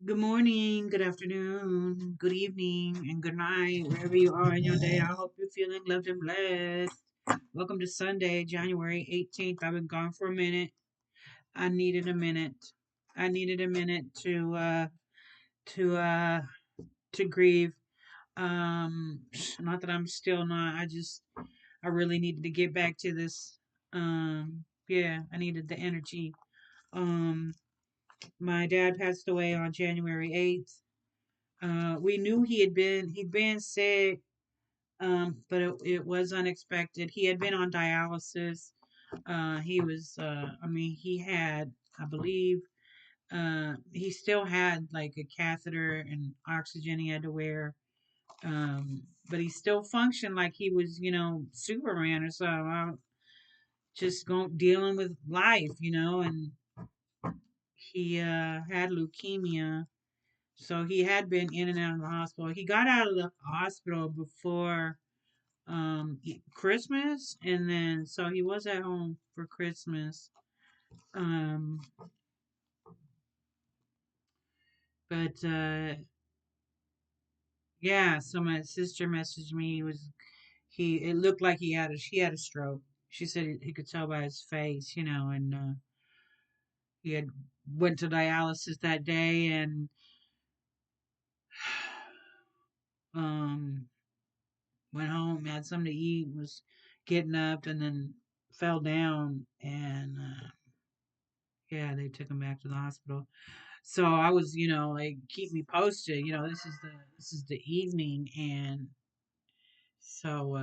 Good morning, good afternoon, good evening, and good night, wherever you are in your day. I hope you're feeling loved and blessed. Welcome to Sunday, January 18th. I've been gone for a minute. I needed a minute. I needed a minute to uh to grieve. Not that I'm still not. I really needed to get back to this. Yeah, I needed the energy. Um my dad passed away on January 8th. We knew he'd been sick, but it was unexpected. He had been on dialysis. He had, I believe, he still had like a catheter and oxygen he had to wear. But he still functioned like he was, Superman or so. Just going dealing with life, and he had leukemia. So he had been in and out of the hospital. He got out of the hospital before Christmas, and then so he was at home for Christmas. Um, but yeah, so my sister messaged me. He? It looked like he had a stroke. She said he could tell by his face, and he had went to dialysis that day, and um went home, had something to eat, was getting up, and then fell down, and yeah, they took him back to the hospital. So I was, like, keep me posted. This is the evening, and so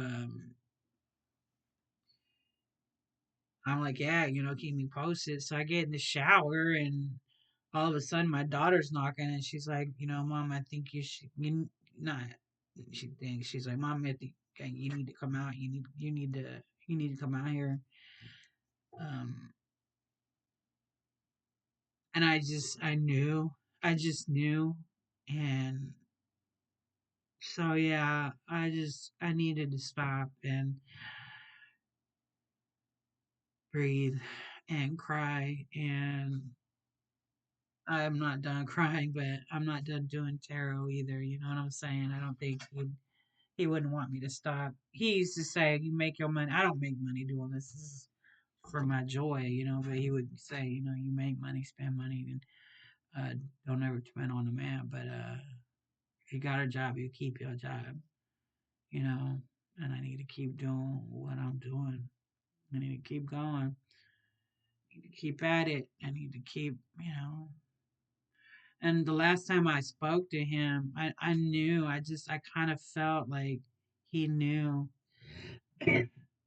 I'm like, yeah, keep me posted. So I get in the shower, and all of a sudden my daughter's knocking, and she's like, Mom, I think you should, not. She thinks she's like, Mom, I think you need to come out. You need to come out here. Um, and I just knew, and so yeah, I needed to stop and breathe and cry, and I'm not done crying, but I'm not done doing tarot either. You know what I'm saying? I don't think he wouldn't want me to stop. He used to say, "You make your money." I don't make money doing this. This is for my joy, But he would say, you make money, spend money, and don't ever depend on the man. But if you got a job, you keep your job, you know. And I need to keep doing what I'm doing. I need to keep going. I need to keep at it. I need to keep, And the last time I spoke to him, I knew. I kind of felt like he knew.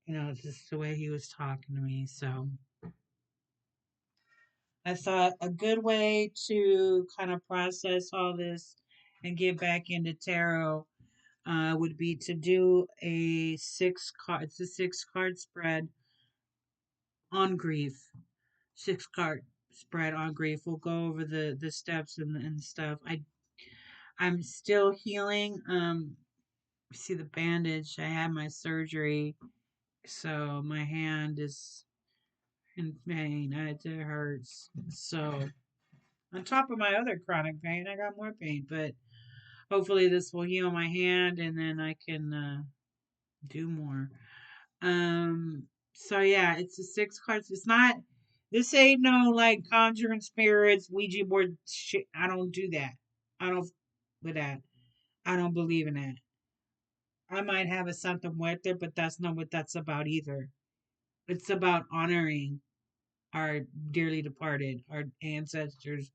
Just the way he was talking to me. So I thought a good way to kind of process all this and get back into tarot would be to do a six card. It's a six-card spread on grief. Six-card spread on grief. We'll go over the steps and stuff. I'm still healing. See the bandage. I had my surgery, so my hand is in pain. It hurts. So on top of my other chronic pain, I got more pain. But hopefully this will heal my hand, and then I can do more. Um. So yeah, it's a six cards. It's not. This ain't no like conjuring spirits, Ouija board shit. I don't do that. I don't with that. I don't believe in that. I might have a something with it, but that's not what that's about either. It's about honoring our dearly departed, our ancestors,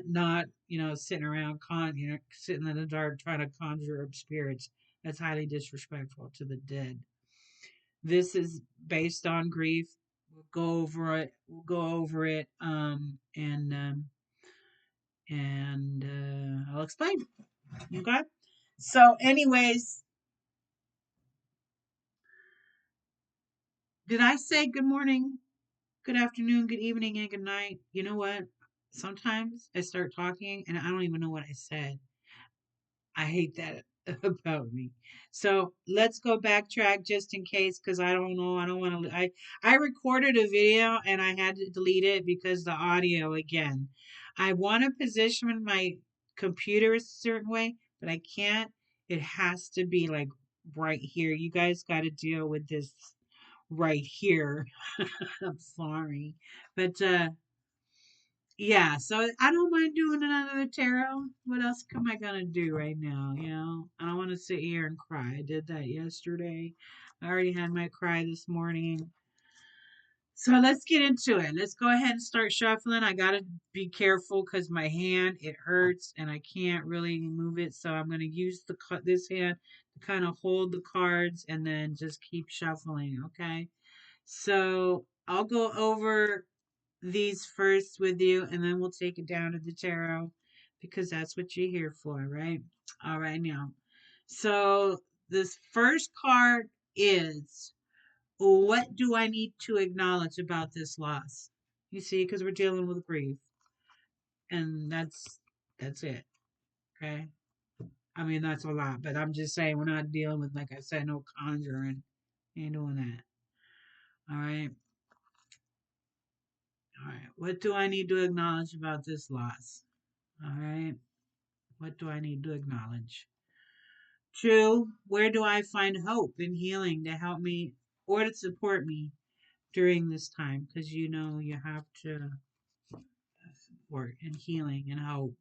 not sitting around sitting in the dark trying to conjure up spirits. That's highly disrespectful to the dead. This is based on grief. We'll go over it. We'll go over it. And I'll explain. Okay. So, anyways, did I say good morning, good afternoon, good evening, and good night? You know what? Sometimes I start talking and I don't even know what I said. I hate that. about me. So let's go backtrack just in case, because I don't know. I don't want to. I recorded a video and I had to delete it because the audio again. I want to position my computer a certain way, but I can't. It has to be like right here. You guys got to deal with this right here. I'm sorry, but yeah, so I don't mind doing another tarot. What else am I gonna do right now? You know, I don't want to sit here and cry. I did that yesterday. I already had my cry this morning. So let's get into it. Let's go ahead and start shuffling. I gotta be careful because my hand it hurts and I can't really move it. So I'm gonna use this hand to kind of hold the cards and then just keep shuffling. Okay. So I'll go over these first with you, and then we'll take it down to the tarot because that's what you're here for, right? All right, now. So, this first card is, what do I need to acknowledge about this loss? You see, because we're dealing with grief, and that's it, okay? I mean, that's a lot, but I'm just saying we're not dealing with, like I said, no conjuring. Ain't doing that. All right. All right. What do I need to acknowledge about this loss? All right. What do I need to acknowledge? Two, where do I find hope and healing to help me or to support me during this time? Because you know you have to support and healing and hope.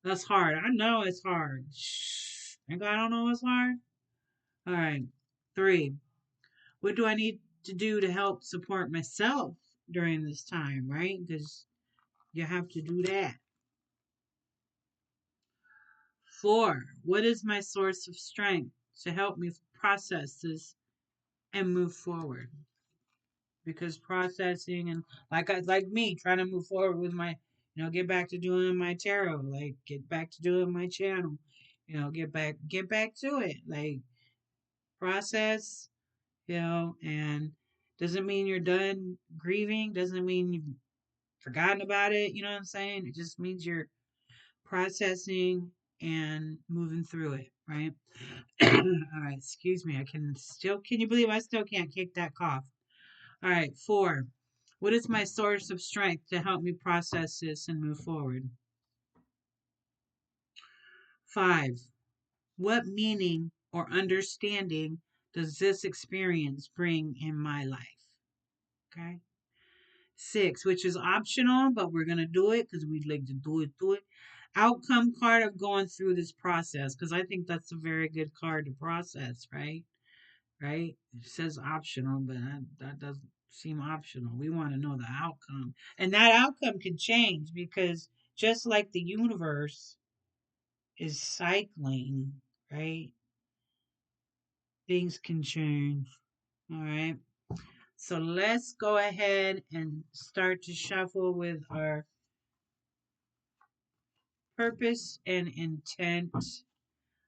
That's hard. I know it's hard. Shh. Think I don't know it's hard? All right. Three, what do I need to do to help support myself during this time, right? Because you have to do that. Four, what is my source of strength to help me process this and move forward? Because processing and like me trying to move forward with my get back to doing my tarot, like get back to doing my channel, get back to it, like process, and doesn't mean you're done grieving, doesn't mean you've forgotten about it, you know what I'm saying? It just means you're processing and moving through it, right? All right, excuse me, can you believe I still can't kick that cough? All right, four. What is my source of strength to help me process this and move forward? Five. What meaning or understanding does this experience bring in my life? Okay. Six, which is optional, but we're going to do it because we'd like to do it. Outcome card of going through this process because I think that's a very good card to process, right? Right? It says optional, but that doesn't seem optional. We want to know the outcome. And that outcome can change because just like the universe is cycling, right? Things can change. All right. So let's go ahead and start to shuffle with our purpose and intent.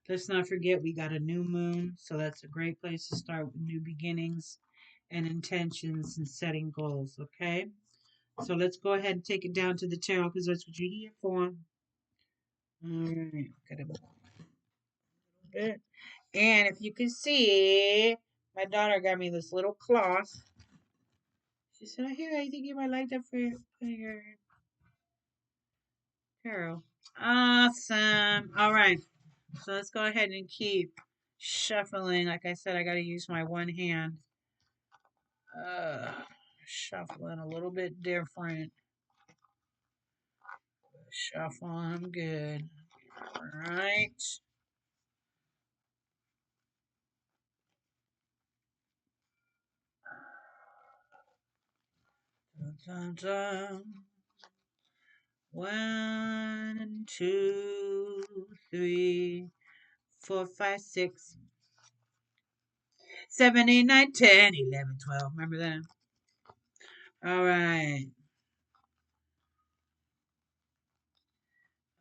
Let's not forget we got a new moon, so that's a great place to start with new beginnings and intentions and setting goals, okay? So let's go ahead and take it down to the tarot because that's what you're here for. All right, got a bit. And if you can see, my daughter got me this little cloth. She said, "Here, I think you might like that for your tarot." Awesome. All right, so let's go ahead and keep shuffling. Like I said, I got to use my one hand. Uh, Shuffling a little bit different. Shuffling good. All right. Dun, dun, dun. 1, 2, 3, 4, 5, 6, 7, 8, 9, 10, 11, 12. Remember that? All right.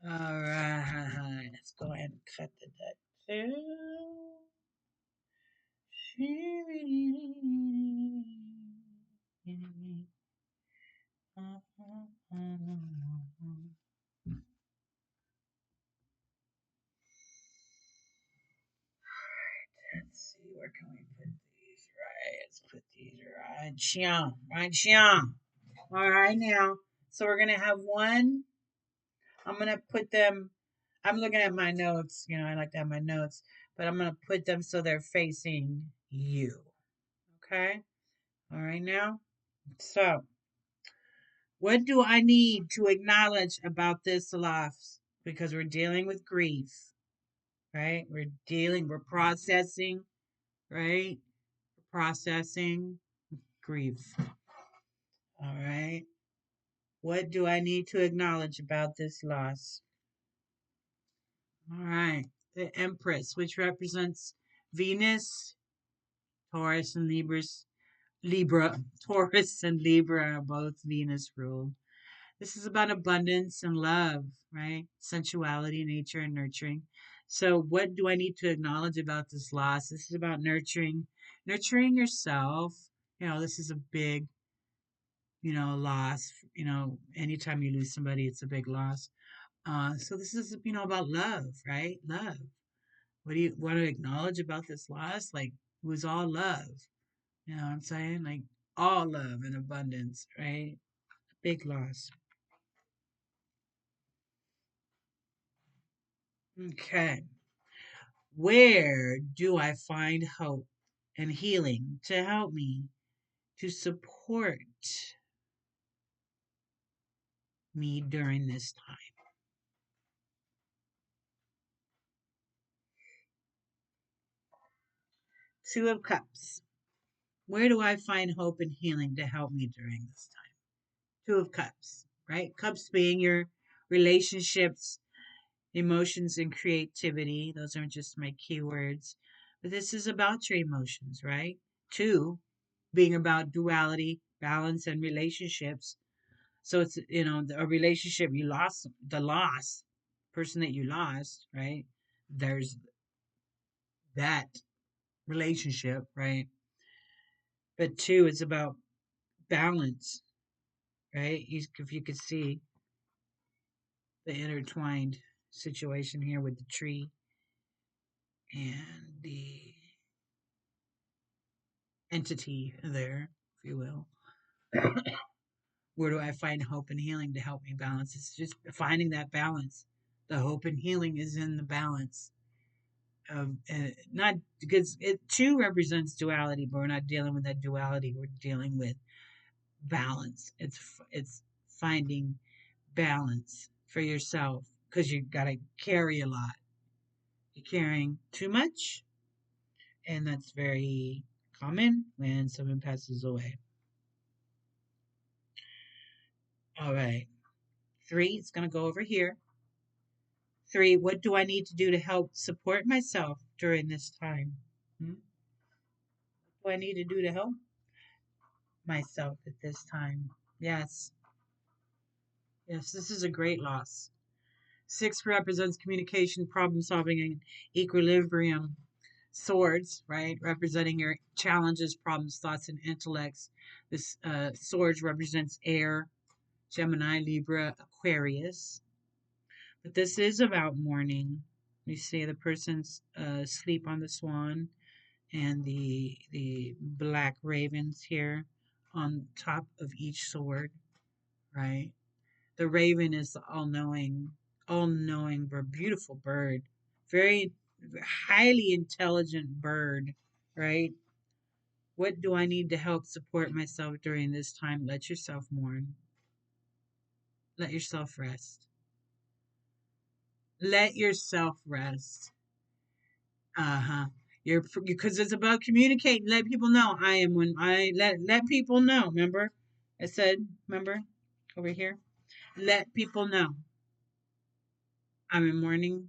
All right. Let's go ahead and cut the deck too. put these right here. Right here. All right, now. So we're going to have one. I'm going to put them. I'm looking at my notes. You know, I like to have my notes. But I'm going to put them so they're facing you. Okay? All right, now. So, what do I need to acknowledge about this loss? Because we're dealing with grief, right? We're processing, right? Processing grief. All right. What do I need to acknowledge about this loss? All right. The Empress, which represents Venus, Taurus, and Libra. Taurus and Libra are both Venus ruled. This is about abundance and love, right? Sensuality, nature, and nurturing. So, what do I need to acknowledge about this loss? This is about nurturing yourself. You know, this is a big, loss. You know, anytime you lose somebody, it's a big loss. So this is, about love, right? Love. What do you want to acknowledge about this loss? Like, it was all love. You know what I'm saying? Like, all love and abundance, right? Big loss. Okay. Where do I find hope and healing to help me to support me during this time? Two of Cups. Where do I find hope and healing to help me during this time? Two of Cups, right? Cups being your relationships, emotions, and creativity. Those aren't just my keywords, but this is about your emotions, right? Two being about duality, balance, and relationships. So it's, a relationship you lost, the loss, person that you lost, right? There's that relationship, right? But two, it's about balance, right? If you could see the intertwined situation here with the tree and the entity there, if you will. Where do I find hope and healing to help me balance? It's just finding that balance. The hope and healing is in the balance of not because it too represents duality, but we're not dealing with that duality. We're dealing with balance. It's finding balance for yourself because you got to carry a lot. You're carrying too much, and that's very common when someone passes away. All right. Three, it's going to go over here. Three, what do I need to do to help support myself during this time? Hmm? What do I need to do to help myself at this time? Yes, yes, this is a great loss. Six represents communication, problem solving, and equilibrium. Swords, right, representing your challenges, problems, thoughts, and intellects. This swords represents air, Gemini, Libra, Aquarius. But this is about mourning. You see the person's sleep on the swan and the black ravens here on top of each sword, right? The raven is the all-knowing bird, beautiful bird, very highly intelligent bird, right? What do I need to help support myself during this time? Let yourself mourn. Let yourself rest. Let yourself rest. Uh-huh. You're because it's about communicating. Let people know. I am when I let people know. Remember, I said. Remember, over here. Let people know. I'm in mourning.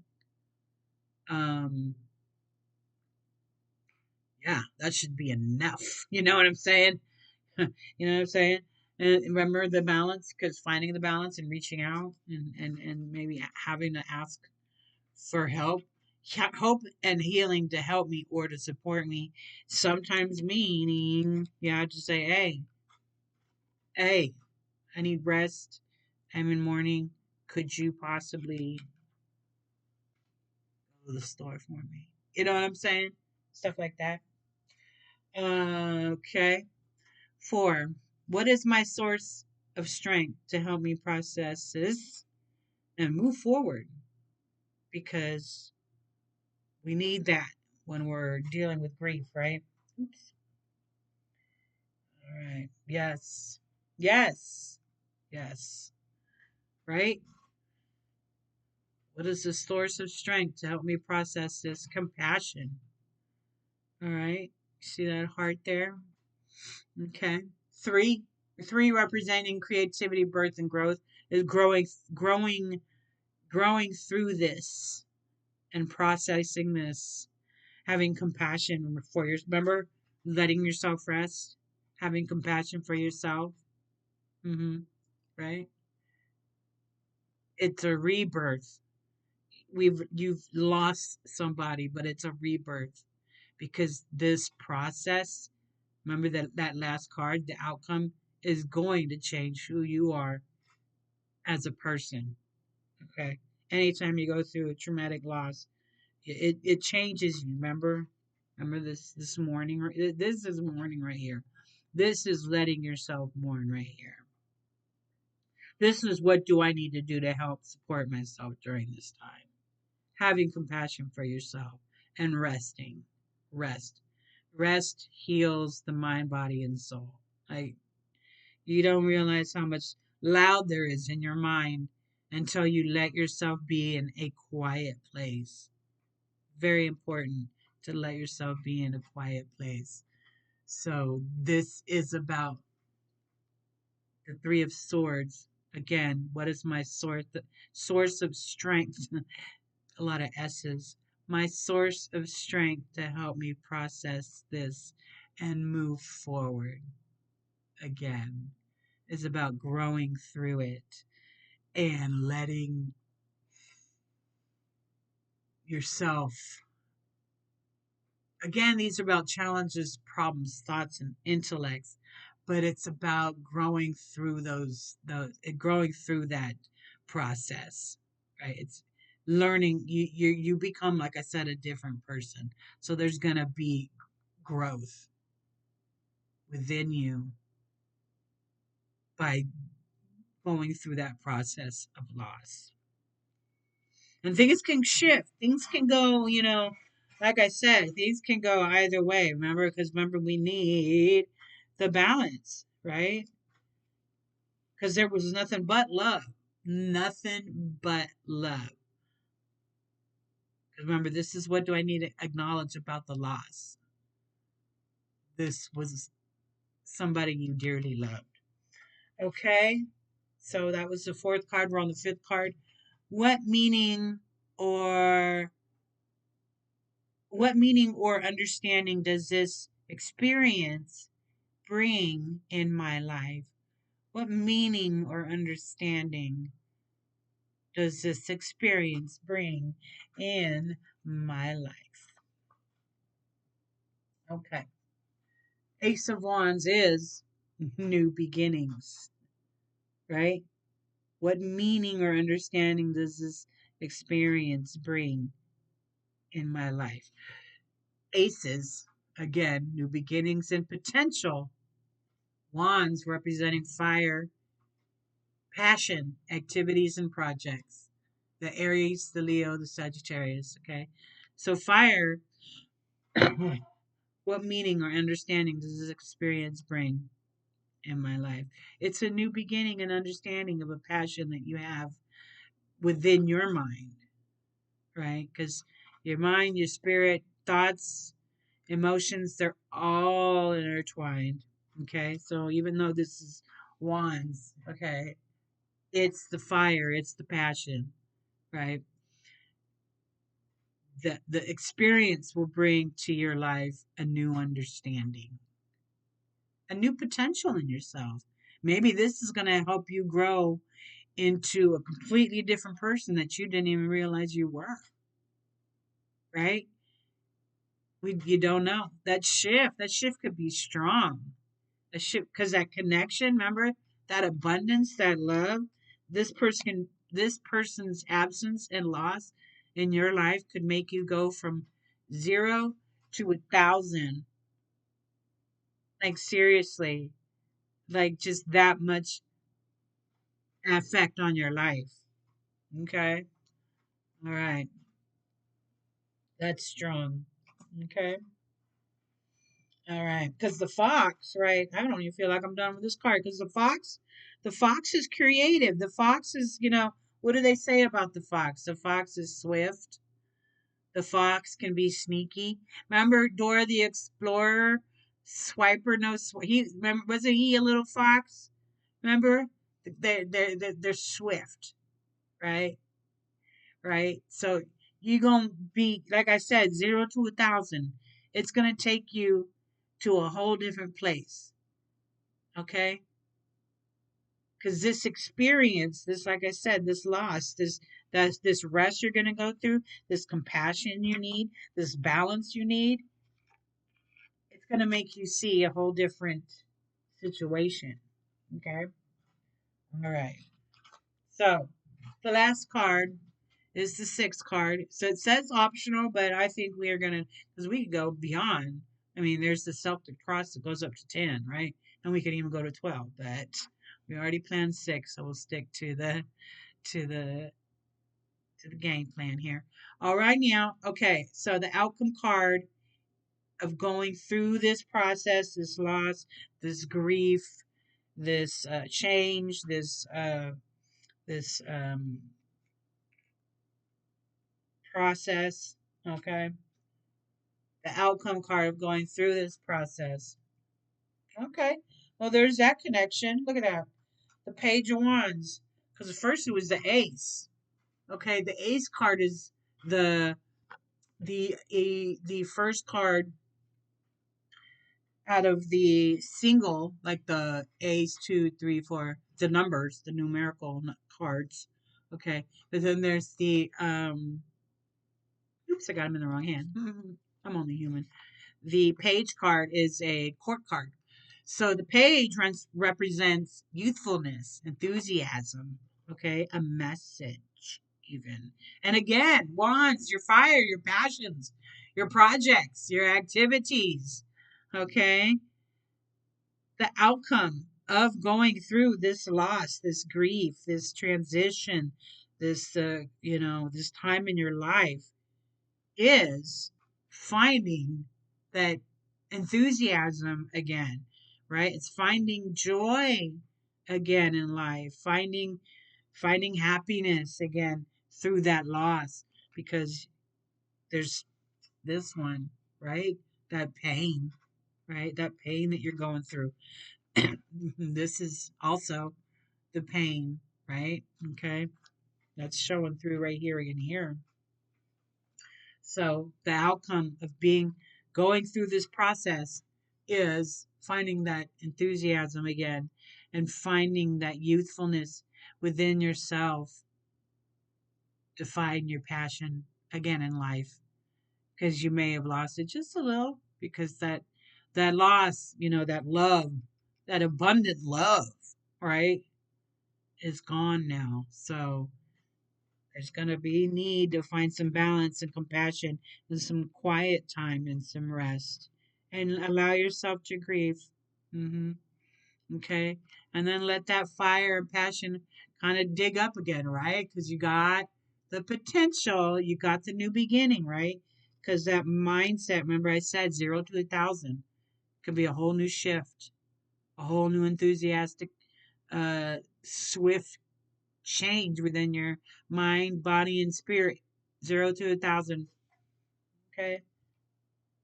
Um, yeah, that should be enough. You know what I'm saying? You know what I'm saying? And remember the balance, because finding the balance and reaching out and maybe having to ask for help, hope and healing to help me or to support me. Sometimes meaning, yeah, to say, hey, I need rest. I'm in mourning. Could you possibly go to the store for me? You know what I'm saying? Stuff like that. Okay. 4. What is my source of strength to help me process this and move forward? Because we need that when we're dealing with grief, right? Oops. All right. Yes. Yes. Yes. Right? What is the source of strength to help me process this? Compassion. All right. See that heart there? Okay. 3. 3 representing creativity, birth, and growth is growing through this and processing this, having compassion for your, remember, letting yourself rest, having compassion for yourself. Mm-hmm. Right? It's a rebirth. You've lost somebody, but it's a rebirth because this process, remember that last card, the outcome is going to change who you are as a person. Okay. Anytime you go through a traumatic loss, it changes you. Remember this morning. This is mourning right here. This is letting yourself mourn right here. This is what do I need to do to help support myself during this time. Having compassion for yourself and resting. Rest. Rest heals the mind, body, and soul. Like you don't realize how much loud there is in your mind until you let yourself be in a quiet place. Very important to let yourself be in a quiet place. So this is about the 3 of Swords. Again, what is my source of strength? A lot of S's. My source of strength to help me process this and move forward. Again, is about growing through it and letting yourself. Again, these are about challenges, problems, thoughts, and intellects, but it's about growing through growing through that process, right? It's learning. You become, like I said, a different person. So there's gonna be growth within you by going through that process of loss. And things can shift. Things can go, like I said, things can go either way. Remember, we need the balance, right? Because there was nothing but love. Nothing but love. Remember, this is what do I need to acknowledge about the loss? This was somebody you dearly loved. Okay? So that was the 4th card. We're on the 5th card. What meaning or what meaning or understanding does this experience bring in my life? What meaning or understanding does this experience bring in my life? Okay. Ace of Wands is new beginnings, right? What meaning or understanding does this experience bring in my life? Aces, again, new beginnings and potential. Wands representing fire, passion, activities, and projects. The Aries, the Leo, the Sagittarius. Okay. So, fire, what meaning or understanding does this experience bring in my life? It's a new beginning and understanding of a passion that you have within your mind, right? Because your mind, your spirit, thoughts, emotions, they're all intertwined. Okay. So, even though this is wands, okay, it's the fire, it's the passion, right? The experience will bring to your life a new understanding, a new potential in yourself. Maybe this is going to help you grow into a completely different person that you didn't even realize you were, right? You don't know. That shift could be strong. A shift, because that connection, remember, that abundance, that love, this person's absence and loss in your life could make you go from 0 to 1,000 Like seriously, like just that much effect on your life. Okay. All right. That's strong. Okay. All right. Because the fox, right? I don't even feel like I'm done with this card because the fox is creative. The fox is, what do they say about the fox? The fox is swift. The fox can be sneaky. Remember Dora the Explorer? Swiper, no, he remember, wasn't he a little fox? Remember? They're swift, right? Right? So you're gonna be like I said, 0 to 1,000. It's gonna take you to a whole different place. Okay? Because this experience, this like I said, this loss, this rest you're gonna go through, this compassion you need, this balance you need, it's gonna make you see a whole different situation. Okay? All right. So the last card is the sixth card. So it says optional, but I think we are gonna because we could go beyond. I mean, there's the Celtic cross that goes up to 10, right? And we could even go to 12, but we already planned six, so we'll stick to the to the game plan here. All right, now, okay. So the outcome card of going through this process, this loss, this grief, this change, this process. Okay, the outcome card of going through this process. Okay, well, there's that connection. Look at that. The Page of Wands. Because at first it was the Ace. Okay, the Ace card is the the first card out of the single, like the Ace, two, three, four, the numbers, the numerical cards. Okay, but then there's the oops, I got them in the wrong hand. I'm only human. The page card is a court card. So the page represents youthfulness, enthusiasm, okay, a message, even. And again, wands, your fire, your passions, your projects, your activities, okay, the outcome of going through this loss, this grief, this transition, this, this time in your life is finding that enthusiasm again, right? It's finding joy again in life, finding happiness again through that loss because there's this one, right? That pain, right? That pain that you're going through. This is also the pain, right? Okay. That's showing through right here and here. So the outcome of going through this process is finding that enthusiasm again and finding that youthfulness within yourself to find your passion again in life because you may have lost it just a little because that loss, that love, that abundant love, right, is gone now. So there's going to be need to find some balance and compassion and some quiet time and some rest and allow yourself to grieve. hmm Okay. And then let that fire and passion kind of dig up again, right? Because you got the potential, you got the new beginning, right? Because that mindset, remember I said 0 to 1,000 could be a whole new shift, a whole new enthusiastic, swift change within your mind, body, and spirit. 0 to 1,000. Okay.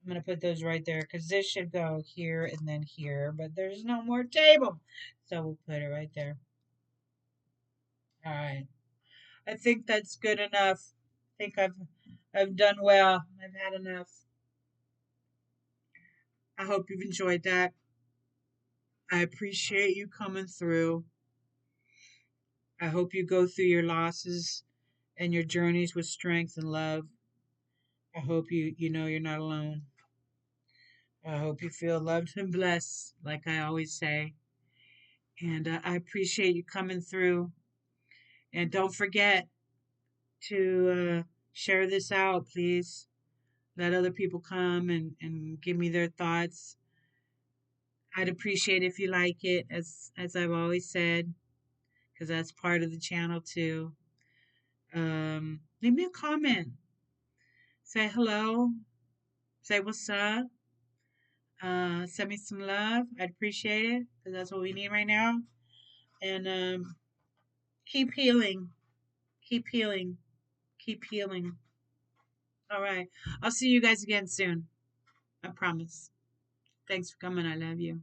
I'm going to put those right there because this should go here and then here, but there's no more table. So we'll put it right there. All right. I think that's good enough. I think I've done well. I've had enough. I hope you've enjoyed that. I appreciate you coming through. I hope you go through your losses and your journeys with strength and love. I hope you know you're not alone. I hope you feel loved and blessed, like I always say. And I appreciate you coming through. And don't forget to share this out, please. Let other people come and give me their thoughts. I'd appreciate if you like it, as I've always said, because that's part of the channel too. Leave me a comment. Say hello. Say what's up. Send me some love. I'd appreciate it because that's what we need right now. And keep healing. Keep healing. Keep healing. All right. I'll see you guys again soon. I promise. Thanks for coming. I love you.